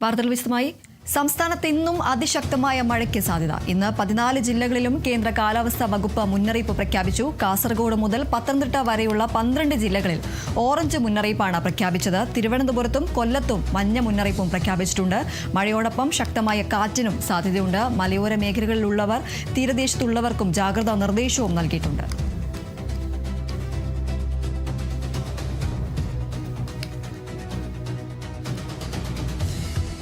വാർത്തകൾ വിശദമായി. സംസ്ഥാനത്ത് ഇന്നും അതിശക്തമായ മഴയ്ക്ക് സാധ്യത. ഇന്ന് 14 ജില്ലകളിലും കേന്ദ്ര കാലാവസ്ഥാ വകുപ്പ് മുന്നറിയിപ്പ് പ്രഖ്യാപിച്ചു. കാസർഗോഡ് മുതൽ പത്തനംതിട്ട വരെയുള്ള 12 ജില്ലകളിൽ ഓറഞ്ച് മുന്നറിയിപ്പാണ് പ്രഖ്യാപിച്ചത്. തിരുവനന്തപുരത്തും കൊല്ലത്തും മഞ്ഞ മുന്നറിയിപ്പും പ്രഖ്യാപിച്ചിട്ടുണ്ട്. മഴയോടൊപ്പം ശക്തമായ കാറ്റിനും സാധ്യതയുണ്ട്. മലയോര മേഖലകളിലുള്ളവർ തീരദേശത്തുള്ളവർക്കും ജാഗ്രതാ നിർദ്ദേശവും നൽകിയിട്ടുണ്ട്.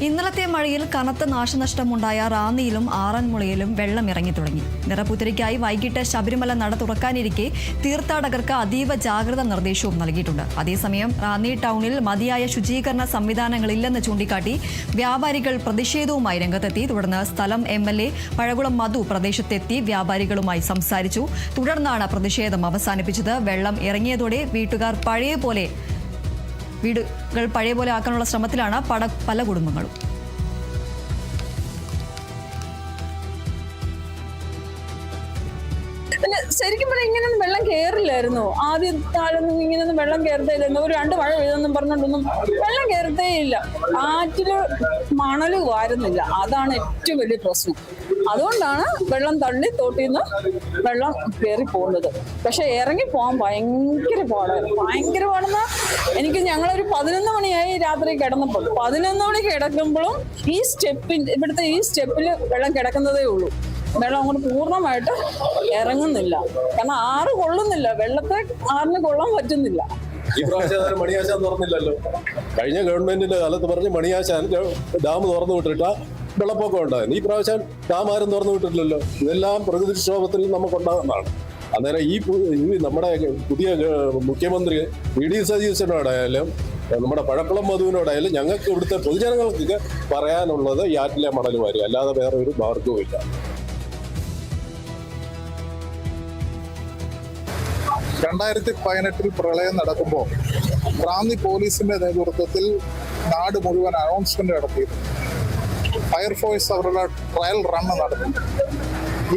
ഇന്നലത്തെ മഴയിൽ കനത്ത നാശനഷ്ടമുണ്ടായ റാന്നിയിലും ആറന്മുളയിലും വെള്ളം ഇറങ്ങി തുടങ്ങി. നിറപുത്തരിക്കായി വൈകിട്ട് ശബരിമല നട തുറക്കാനിരിക്കെ തീർത്ഥാടകർക്ക് അതീവ ജാഗ്രതാ നിർദ്ദേശവും നൽകിയിട്ടുണ്ട്. അതേസമയം റാന്നി ടൗണിൽ മതിയായ ശുചീകരണ സംവിധാനങ്ങളില്ലെന്ന് ചൂണ്ടിക്കാട്ടി വ്യാപാരികൾ പ്രതിഷേധവുമായി രംഗത്തെത്തി. തുടർന്ന് സ്ഥലം MLA പഴകുളം മധു പ്രദേശത്തെത്തി വ്യാപാരികളുമായി സംസാരിച്ചു. തുടർന്നാണ് പ്രതിഷേധം അവസാനിപ്പിച്ചത്. വെള്ളം ഇറങ്ങിയതോടെ വീട്ടുകാർ വീടുകൾ പഴയ പോലെ ആക്കാനുള്ള ശ്രമത്തിലാണ് പല കുടുംബങ്ങളും. ശരിക്കും പറഞ്ഞാൽ ഇങ്ങനെയൊന്നും വെള്ളം കയറില്ലായിരുന്നു. ആദ്യം കാലൊന്നും ഇങ്ങനെയൊന്നും വെള്ളം കയറത്തേയില്ല. ഒരു 2 മഴ പെയ്തെന്നും പറഞ്ഞിട്ടൊന്നും വെള്ളം കയറത്തേയില്ല. ആറ്റില് മണല് വാരുന്നില്ല. അതാണ് ഏറ്റവും വലിയ പ്രശ്നം. അതുകൊണ്ടാണ് വെള്ളം തള്ളി തോട്ടിൽ നിന്ന് വെള്ളം കയറി പോകുന്നത്. പക്ഷെ ഇറങ്ങി പോകാൻ ഭയങ്കര പാടെന്ന് എനിക്ക് ഞങ്ങളൊരു 11 മണിയായി രാത്രി കിടന്നപ്പോൾ 11 മണി കിടക്കുമ്പോഴും ഇവിടുത്തെ ഈ സ്റ്റെപ്പിൽ വെള്ളം കിടക്കുന്നതേ ഉള്ളൂ. വെള്ളം അങ്ങോട്ട് പൂർണ്ണമായിട്ട് ഇറങ്ങുന്നില്ല. കാരണം ആറ് കൊള്ളുന്നില്ല. ആറിന് കൊള്ളാൻ പറ്റുന്നില്ല. ഈ പ്രാവശ്യം മണിയാശാൻ തുറന്നില്ലല്ലോ. കഴിഞ്ഞ ഗവൺമെന്റിന്റെ കാലത്ത് പറഞ്ഞ് മണിയാശാൻ ഡാം തുറന്നു വിട്ടിട്ടാ വെള്ളപ്പൊക്കം ഉണ്ടായിരുന്നു. ഈ പ്രാവശ്യം ഡാം ആരും തുറന്നു വിട്ടിട്ടില്ലല്ലോ. ഇതെല്ലാം പ്രകൃതിക്ഷോഭത്തിൽ നമുക്കുണ്ടാകുന്നതാണ്. അന്നേരം ഈ നമ്മുടെ പുതിയ മുഖ്യമന്ത്രി VD സതീശനോടായാലും നമ്മുടെ പഴക്കുളം മധുവിനോടായാലും ഞങ്ങൾക്ക് ഇവിടുത്തെ പൊതുജനങ്ങൾക്ക് പറയാനുള്ളത് ഈ ആറ്റിലെ മണൽ വാരി, അല്ലാതെ വേറെ ഒരു മാർഗവും ഇല്ല. 2018 പ്രളയം നടക്കുമ്പോൾ റാന്നി പോലീസിന്റെ നേതൃത്വത്തിൽ നാട് മുഴുവൻ അനൗൺസ്മെന്റ് നടത്തിയിരുന്നു. ഫയർഫോഴ്സ് അവരുടെ ട്രയൽ റണ്ണ് നടത്തി.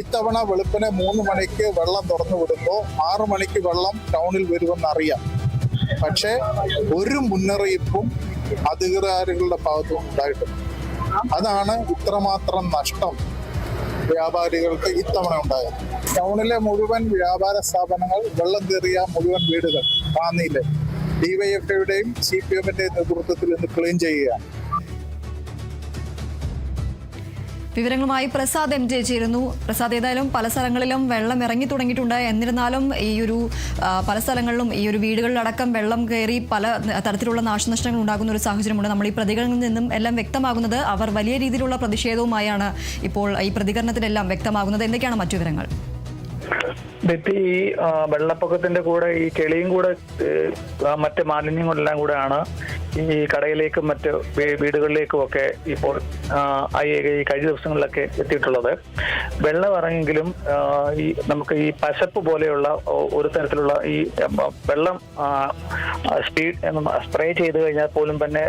ഇത്തവണ വെളുപ്പിനെ 3 മണിക്ക് വെള്ളം തുറന്നു വിടുമ്പോൾ 6 മണിക്ക് വെള്ളം ടൗണിൽ വരുമെന്നറിയാം. പക്ഷേ ഒരു മുന്നറിയിപ്പും അധികാരികളുടെ ഭാഗത്തും ഉണ്ടായിട്ടില്ല. അതാണ് ഇത്രമാത്രം നഷ്ടം വ്യാപാരികൾക്ക് ഇത്തവണ ഉണ്ടായത്. ടൗണിലെ മുഴുവൻ വ്യാപാര സ്ഥാപനങ്ങൾ, വെള്ളം കയറിയ മുഴുവൻ വീടുകൾ റാന്നിയിലെ DYFIയുടെയും CPMന്റെയും നേതൃത്വത്തിൽ ഇന്ന് ക്ലീൻ ചെയ്യുകയാണ്. വിവരങ്ങളുമായി പ്രസാദ് MJ ചേരുന്നു. പ്രസാദ്, ഏതായാലും പല സ്ഥലങ്ങളിലും വെള്ളം ഇറങ്ങി തുടങ്ങിയിട്ടുണ്ട്. എന്നിരുന്നാലും പല സ്ഥലങ്ങളിലും ഈ ഒരു വീടുകളിലടക്കം വെള്ളം കയറി പല തരത്തിലുള്ള നാശനഷ്ടങ്ങൾ ഉണ്ടാകുന്ന ഒരു സാഹചര്യമുണ്ട്. നമ്മൾ ഈ പ്രതികരണങ്ങളിൽ നിന്നും എല്ലാം വ്യക്തമാകുന്നത് അവർ വലിയ രീതിയിലുള്ള പ്രതിഷേധവുമായാണ് ഇപ്പോൾ ഈ പ്രതികരണത്തിലെല്ലാം വ്യക്തമാകുന്നത്. എന്തൊക്കെയാണ് മറ്റു വിവരങ്ങൾ? ഈ വെള്ളപ്പൊക്കത്തിന്റെ കൂടെ ഈ ചെളിയും കൂടെ മറ്റ് മാലിന്യങ്ങളെല്ലാം കൂടെയാണ് ഈ കടയിലേക്കും മറ്റ് വീടുകളിലേക്കും ഒക്കെ ഇപ്പോൾ ഈ കഴിഞ്ഞ ദിവസങ്ങളിലൊക്കെ എത്തിയിട്ടുള്ളത്. വെള്ളം ഇറങ്ങിയെങ്കിലും നമുക്ക് ഈ പശപ്പ് പോലെയുള്ള ഒരു തരത്തിലുള്ള ഈ വെള്ളം സ്പ്രേ ചെയ്ത് കഴിഞ്ഞാൽ പോലും തന്നെ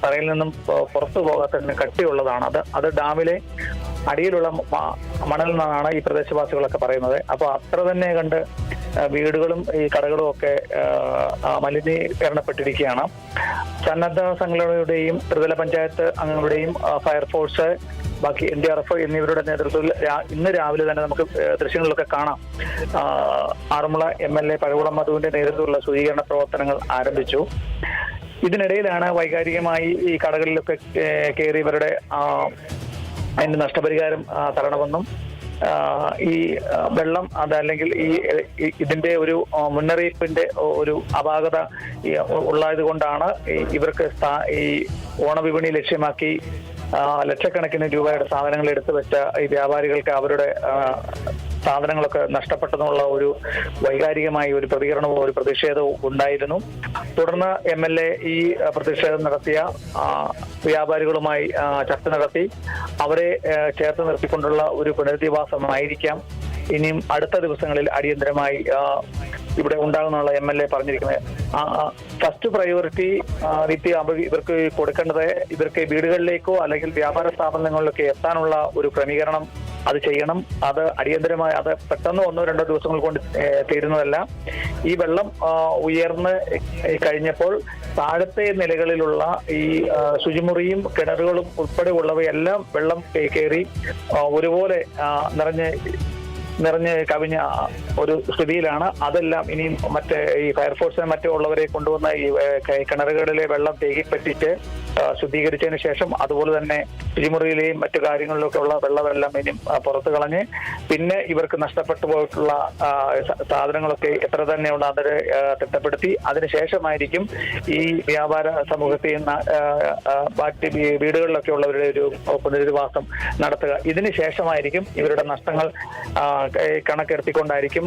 തറയിൽ നിന്നും പുറത്തു പോകാത്ത കട്ടിയുള്ളതാണ്. അത് ഡാമിലെ അടിയിലുള്ള മണലിൽ നിന്നാണ് ഈ പ്രദേശവാസികളൊക്കെ പറയുന്നത്. അപ്പോൾ അത്ര തന്നെ കണ്ട് വീടുകളും ഈ കടകളും ഒക്കെ മലിനീകരണപ്പെട്ടിരിക്കുകയാണ്. സന്നദ്ധ സംഘടനകളുടെയും ത്രിതല പഞ്ചായത്ത് അംഗങ്ങളുടെയും ഫയർഫോഴ്സ്, ബാക്കി NDRF എന്നിവരുടെ നേതൃത്വത്തിൽ ഇന്ന് രാവിലെ തന്നെ നമുക്ക് ദൃശ്യങ്ങളിലൊക്കെ കാണാം. ആറന്മുള MLA പഴകുളം മധുവിന്റെ നേതൃത്വത്തിലുള്ള ശുചീകരണ പ്രവർത്തനങ്ങൾ ആരംഭിച്ചു. ഇതിനിടയിലാണ് വൈകാരികമായി ഈ കടകളിലൊക്കെ കയറിയവരുടെ അതിന്റെ നഷ്ടപരിഹാരം തരണമെന്നും ഈ വെള്ളം അതല്ലെങ്കിൽ ഇതിന്റെ ഒരു മുന്നറിയിപ്പിന്റെ ഒരു അപാകത ഉള്ളത് കൊണ്ടാണ് ഇവർക്ക് ഈ ഓണവിപണി ലക്ഷ്യമാക്കി ലക്ഷക്കണക്കിന് രൂപയുടെ സാധനങ്ങൾ എടുത്തു വെച്ച ഈ വ്യാപാരികൾക്ക് അവരുടെ സാധനങ്ങളൊക്കെ നഷ്ടപ്പെട്ടെന്നുള്ള ഒരു വൈകാരികമായ ഒരു പ്രതികരണവും ഒരു പ്രതിഷേധവും ഉണ്ടായിരുന്നു. തുടർന്ന് MLA ഈ പ്രതിഷേധം നടത്തിയ വ്യാപാരികളുമായി ചർച്ച നടത്തി അവരെ ചേർത്ത് നിർത്തിക്കൊണ്ടുള്ള ഒരു പുനരധിവാസമായിരിക്കാം ഇനിയും അടുത്ത ദിവസങ്ങളിൽ അടിയന്തരമായി ഇവിടെ ഉണ്ടാകുന്നുള്ള MLA പറഞ്ഞിരിക്കുന്നത്. ഫസ്റ്റ് പ്രയോറിറ്റി ദീപ്തി ഇവർക്ക് കൊടുക്കേണ്ടത് ഇവർക്ക് വീടുകളിലേക്കോ അല്ലെങ്കിൽ വ്യാപാര സ്ഥാപനങ്ങളിലേക്കോ എത്താനുള്ള ഒരു ക്രമീകരണം അത് ചെയ്യണം. അത് അടിയന്തരമായി, അത് പെട്ടെന്ന് 1-2 ദിവസങ്ങൾ കൊണ്ട് തീരുന്നതല്ല. ഈ വെള്ളം ഉയർന്ന് കഴിഞ്ഞപ്പോൾ താഴത്തെ നിലകളിലുള്ള ഈ ശുചിമുറിയും കിണറുകളും ഉൾപ്പെടെ ഉള്ളവയെല്ലാം വെള്ളം കയറി ഒരുപോലെ നിറഞ്ഞ് കവിഞ്ഞ ഒരു സ്ഥിതിയിലാണ്. അതെല്ലാം ഇനിയും ഈ ഫയർഫോഴ്സിനെ മറ്റുള്ളവരെ കൊണ്ടുവന്ന ഈ കിണറുകളിലെ വെള്ളം തേകി പറ്റിച്ച് ശുദ്ധീകരിച്ചതിന് ശേഷം അതുപോലെ തന്നെ ശുചിമുറിയിലെയും മറ്റു കാര്യങ്ങളിലൊക്കെ ഉള്ള വെള്ളമെല്ലാം ഇനിയും പുറത്തു കളഞ്ഞ് പിന്നെ ഇവർക്ക് നഷ്ടപ്പെട്ടു പോയിട്ടുള്ള സാധനങ്ങളൊക്കെ എത്ര തന്നെയുള്ള അതിനെ തിട്ടപ്പെടുത്തി അതിനുശേഷമായിരിക്കും ഈ വ്യാപാര സമൂഹത്തിൽ നിന്ന് മറ്റ് വീടുകളിലൊക്കെ ഉള്ളവരുടെ ഒരു പുനരധിവാസം നടത്തുക. ഇതിന് ശേഷമായിരിക്കും ഇവരുടെ നഷ്ടങ്ങൾ കണക്കെടുത്തിക്കൊണ്ടായിരിക്കും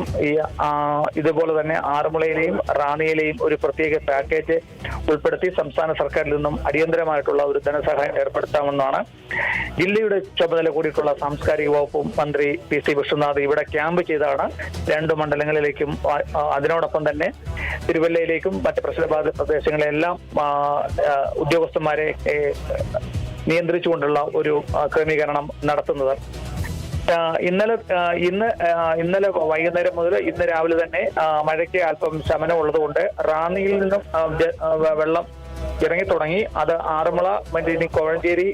ഇതുപോലെ തന്നെ ആറന്മുളയിലെയും റാന്നിയിലെയും ഒരു പ്രത്യേക പാക്കേജ് ഉൾപ്പെടുത്തി സംസ്ഥാന സർക്കാരിൽ നിന്നും അടിയന്തരമായിട്ടുള്ള ഒരു ധനസഹായം ഏർപ്പെടുത്താമെന്നാണ് ജില്ലയുടെ ചുമതല കൂടിയിട്ടുള്ള സാംസ്കാരിക വകുപ്പ് മന്ത്രി PC വിശ്വനാഥ് ഇവിടെ ക്യാമ്പ് ചെയ്താണ് 2 മണ്ഡലങ്ങളിലേക്കും അതിനോടൊപ്പം തന്നെ തിരുവല്ലയിലേക്കും മറ്റ് പ്രശ്നബാധിത പ്രദേശങ്ങളിലെല്ലാം ഉദ്യോഗസ്ഥന്മാരെ നിയന്ത്രിച്ചുകൊണ്ടുള്ള ഒരു ക്രമീകരണം നടത്തുന്നത്. ഇന്നലെ വൈകുന്നേരം മുതൽ ഇന്ന് രാവിലെ തന്നെ മഴയ്ക്ക് അല്പം ശമനം ഉള്ളതുകൊണ്ട് റാന്നിയിൽ നിന്നും വെള്ളം ഇറങ്ങി തുടങ്ങി. അത് ആറന്മുള, കോഴഞ്ചേരി,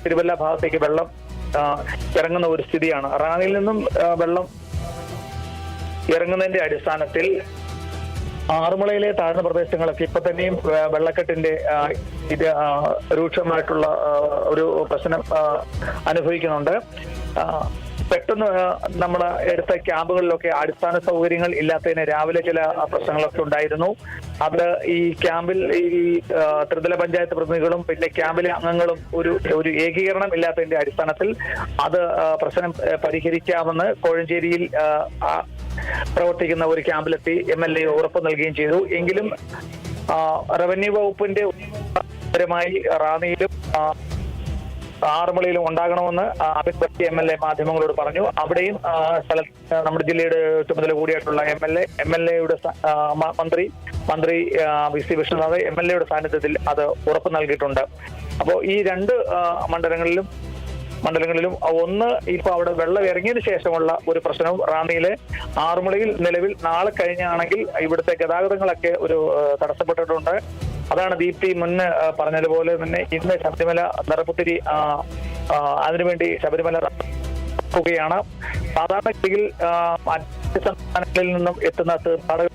തിരുവല്ല ഭാഗത്തേക്ക് വെള്ളം ഇറങ്ങുന്ന ഒരു സ്ഥിതിയാണ്. റാന്നിയിൽ നിന്നും വെള്ളം ഇറങ്ങുന്നതിന്റെ അടിസ്ഥാനത്തിൽ ആറന്മുളയിലെ താഴ്ന്ന പ്രദേശങ്ങളൊക്കെ ഇപ്പൊ തന്നെയും വെള്ളക്കെട്ടിന്റെ രൂക്ഷമായിട്ടുള്ള ഒരു പ്രശ്നം അനുഭവിക്കുന്നുണ്ട്. പെട്ടെന്ന് നമ്മൾ എടുത്ത ക്യാമ്പുകളിലൊക്കെ അടിസ്ഥാന സൗകര്യങ്ങൾ ഇല്ലാത്തതിന് രാവിലെ ചില പ്രശ്നങ്ങളൊക്കെ ഉണ്ടായിരുന്നു. അത് ഈ ക്യാമ്പിൽ ഈ ത്രിതല പഞ്ചായത്ത് പ്രതിനിധികളും പിന്നെ ക്യാമ്പിലെ അംഗങ്ങളും ഒരു ഏകീകരണം ഇല്ലാത്തതിന്റെ അടിസ്ഥാനത്തിൽ അത് പ്രശ്നം പരിഹരിക്കാമെന്ന് കോഴഞ്ചേരിയിൽ പ്രവർത്തിക്കുന്ന ഒരു ക്യാമ്പിലെത്തി MLA ഉറപ്പ് നൽകുകയും ചെയ്തു. എങ്കിലും റവന്യൂ വകുപ്പിന്റെ പരമായി റാന്നിയിലും ആറന്മുളയിലും ഉണ്ടാകണമെന്ന് അമിത് ബത്തി MLA മാധ്യമങ്ങളോട് പറഞ്ഞു. അവിടെയും നമ്മുടെ ജില്ലയുടെ ചുമതല കൂടിയായിട്ടുള്ള MLAയുടെ മന്ത്രി PC വിശ്വനാഥ് MLAയുടെ സാന്നിധ്യത്തിൽ അത് ഉറപ്പ് നൽകിയിട്ടുണ്ട്. അപ്പോൾ ഈ 2 മണ്ഡലങ്ങളിലും ഒന്ന് ഇപ്പൊ അവിടെ വെള്ളം ഇറങ്ങിയതിനു ശേഷമുള്ള ഒരു പ്രശ്നവും റാന്നിയിലെ ആറന്മുളയിൽ നിലവിൽ നാളെ കഴിഞ്ഞാണെങ്കിൽ ഇവിടുത്തെ ഗതാഗതങ്ങളൊക്കെ ഒരു തടസ്സപ്പെട്ടിട്ടുണ്ട്. അതാണ് ദീപ്തി മുന്നേ പറഞ്ഞതുപോലെ തന്നെ ഇന്ന് ശബരിമല നിറപുത്തിരി അതിനുവേണ്ടി ശബരിമല യാണ്. സാധാരണഗതിയിൽ മറ്റ് സംസ്ഥാനങ്ങളിൽ നിന്നും എത്തുന്ന തീർത്ഥാടകർ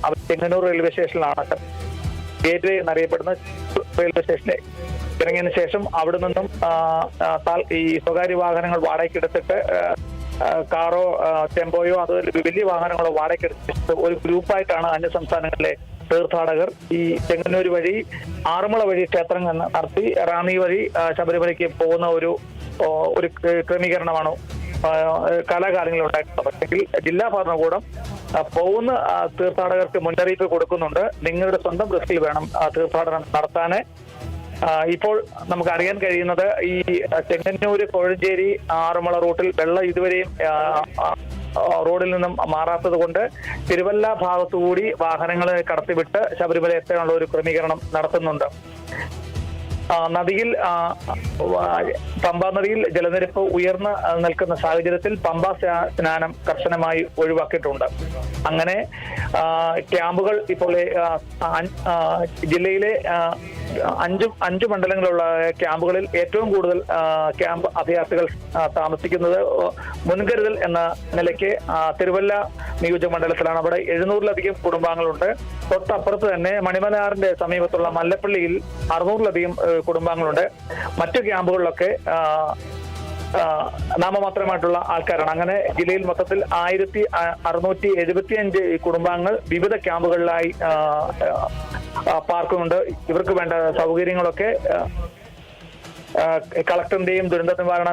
അവർ ചെങ്ങന്നൂർ റെയിൽവേ സ്റ്റേഷനിലാണ് ഗേറ്റ് വേ എന്നറിയപ്പെടുന്ന റെയിൽവേ സ്റ്റേഷനിൽ ഇറങ്ങിയതിനു ശേഷം അവിടെ നിന്നും ഈ സ്വകാര്യ വാഹനങ്ങൾ വാടകയ്ക്കെടുത്തിട്ട് കാറോ ടെമ്പോയോ അത് വലിയ വാഹനങ്ങളോ വാടകയ്ക്കെടുത്തിട്ട് ഒരു ഗ്രൂപ്പായിട്ടാണ് അന്യ സംസ്ഥാനങ്ങളിലെ തീർത്ഥാടകർ ഈ ചെങ്ങന്നൂർ വഴി ആറന്മുള വഴി ക്ഷേത്രങ്ങൾ നടത്തി റാന്നി വഴി ശബരിമലയ്ക്ക് പോകുന്ന ഒരു ക്രമീകരണമാണ് കാലാകാലങ്ങളിൽ ഉണ്ടായിട്ടുള്ളത്. പക്ഷെങ്കിൽ ജില്ലാ ഭരണകൂടം പോകുന്ന തീർത്ഥാടകർക്ക് മുന്നറിയിപ്പ് കൊടുക്കുന്നുണ്ട്. നിങ്ങളുടെ സ്വന്തം റിസ്കിൽ വേണം തീർത്ഥാടനം നടത്താന്. ഇപ്പോൾ നമുക്ക് അറിയാൻ കഴിയുന്നത് ഈ ചെങ്ങന്നൂര് കോഴഞ്ചേരി ആറന്മുള റൂട്ടിൽ വെള്ളം ഇതുവരെയും റോഡിൽ നിന്നും മാറാത്തത് കൊണ്ട് തിരുവല്ല ഭാഗത്തുകൂടി വാഹനങ്ങൾ കടത്തിവിട്ട് ശബരിമല എത്താനുള്ള ഒരു ക്രമീകരണം നടത്തുന്നുണ്ട്. നദിയിൽ പമ്പാ നദിയിൽ ജലനിരപ്പ് ഉയർന്ന് നിൽക്കുന്ന സാഹചര്യത്തിൽ പമ്പാ സ്നാനം കർശനമായി ഒഴിവാക്കിയിട്ടുണ്ട്. അങ്ങനെ ക്യാമ്പുകൾ ഇപ്പോൾ ജില്ലയിലെ 5 മണ്ഡലങ്ങളുള്ള ക്യാമ്പുകളിൽ ഏറ്റവും കൂടുതൽ ക്യാമ്പ് അഭയാർത്ഥികൾ താമസിക്കുന്നത് മുൻകരുതൽ എന്ന നിലയ്ക്ക് തിരുവല്ല നിയോജക മണ്ഡലത്തിലാണ്. അവിടെ 700-ലധികം കുടുംബാംഗങ്ങളുണ്ട്. തൊട്ടപ്പുറത്ത് തന്നെ മണിമലയാറിന്റെ സമീപത്തുള്ള മല്ലപ്പള്ളിയിൽ 600-ലധികം കുടുംബാംഗങ്ങളുണ്ട്. മറ്റു ക്യാമ്പുകളിലൊക്കെ നാമമാത്രമായിട്ടുള്ള ആൾക്കാരാണ്. അങ്ങനെ ജില്ലയിൽ മൊത്തത്തിൽ 1675 കുടുംബാംഗങ്ങൾ വിവിധ ക്യാമ്പുകളിലായി പാർക്കുന്നുണ്ട്. ഇവർക്ക് വേണ്ട സൗകര്യങ്ങളൊക്കെ കളക്ടറിന്റെയും ദുരന്ത നിവാരണ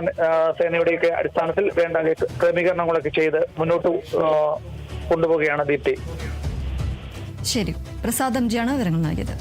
സേനയുടെയൊക്കെ അടിസ്ഥാനത്തിൽ വേണ്ട ക്രമീകരണങ്ങളൊക്കെ ചെയ്ത് മുന്നോട്ട് കൊണ്ടുപോവുകയാണ് ദീപ്തി. ശരി, പ്രസാദ് MG ആണ് വിവരങ്ങൾ നൽകിയത്.